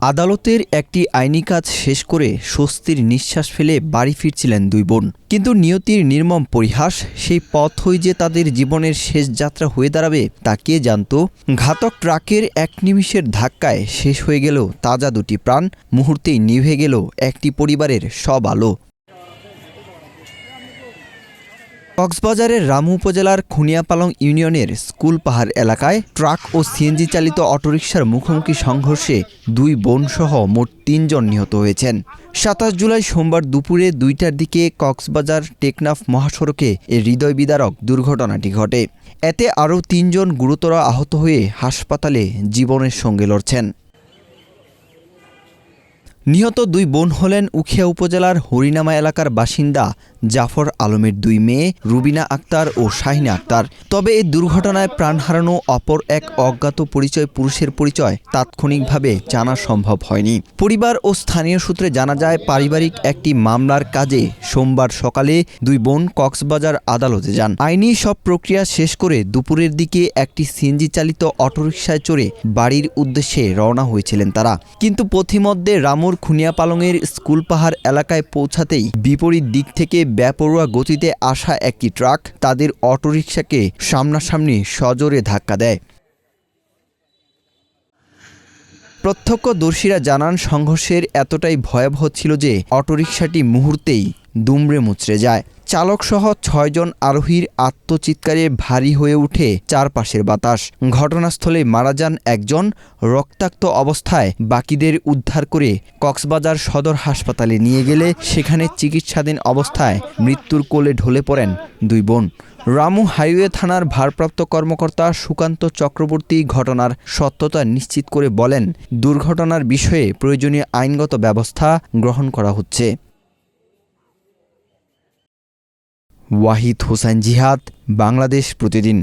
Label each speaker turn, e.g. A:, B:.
A: আদালতের একটি আইনি কাজ শেষ করে স্বস্তির নিঃশ্বাস ফেলে বাড়ি ফিরছিলেন দুই বোন। কিন্তু নিয়তির নির্মম পরিহাস, সেই পথই যে তাদের জীবনের শেষ যাত্রা হয়ে দাঁড়াবে তা কে জানত। ঘাতক ট্রাকের এক নিমিষের ধাক্কায় শেষ হয়ে গেল তাজা দুটি প্রাণ, মুহূর্তেই নিভে গেল একটি পরিবারের সব আলো। কক্সবাজারের রামু উপজেলার খুনিয়াপালং ইউনিয়নের স্কুল পাহাড় এলাকায় ট্রাক ও সিএনজি চালিত অটোরিকশার মুখোমুখি সংঘর্ষে দুই বোনসহ মোট ৩ জন নিহত হয়েছেন। ২৭ জুলাই সোমবার দুপুরে ২টার দিকে কক্সবাজার টেকনাফ মহাসড়কে এ হৃদয় বিদারক দুর্ঘটনাটি ঘটে। এতে আরও ৩ জন গুরুতর আহত হয়ে হাসপাতালে জীবনের সঙ্গে লড়ছেন। নিহত দুই বোন হলেন উখিয়া উপজেলার হরিনামা এলাকার বাসিন্দা জাফর আলমের দুই মেয়ে রুবিনা আক্তার ও শাহিনা আক্তার। তবে এই দুর্ঘটনায় প্রাণ হারানো অপর এক অজ্ঞাত পরিচয় পুরুষের পরিচয় তাৎক্ষণিকভাবে জানা সম্ভব হয়নি। পরিবার ও স্থানীয় সূত্রে জানা যায়, পারিবারিক একটি মামলার কাজে সোমবার সকালে দুই বোন কক্সবাজার আদালতে যান। আইনি সব প্রক্রিয়া শেষ করে দুপুরের দিকে একটি সিএনজি চালিত অটোরিকশায় চড়ে বাড়ির উদ্দেশ্যে রওনা হয়েছিলেন তারা। কিন্তু পথিমধ্যে রামুর খুনিয়াপালংয়ের স্কুল পাহাড় এলাকায় পৌঁছাতেই বিপরীত দিক থেকে বেপরোয়া গতিতে আসা একটি ট্রাক তাদের অটোরিকশাকে সামনাসামনি সজোরে ধাক্কা দেয়। প্রত্যক্ষদর্শীরা জানান, সংঘর্ষের এতটাই ভয়াবহ ছিল যে অটোরিকশাটি মুহূর্তেই দুমড়ে মুচড়ে যায়। চালকসহ ৬ জন আরোহীর আত্মচিৎকারে ভারী হয়ে ওঠে চারপাশের বাতাস। ঘটনাস্থলে মারা যান একজন। রক্তাক্ত অবস্থায় বাকিদের উদ্ধার করে কক্সবাজার সদর হাসপাতালে নিয়ে গেলে সেখানে চিকিৎসাধীন অবস্থায় মৃত্যুর কোলে ঢলে পড়েন দুই বোন। রামু হাইওয়ে থানার ভারপ্রাপ্ত কর্মকর্তা সুকান্ত চক্রবর্তী ঘটনার সত্যতা নিশ্চিত করে বলেন, দুর্ঘটনার বিষয়ে প্রয়োজনীয় আইনগত ব্যবস্থা গ্রহণ করা হচ্ছে। ওয়াহিদ হোসেন জিহাদ, বাংলাদেশ প্রতিদিন।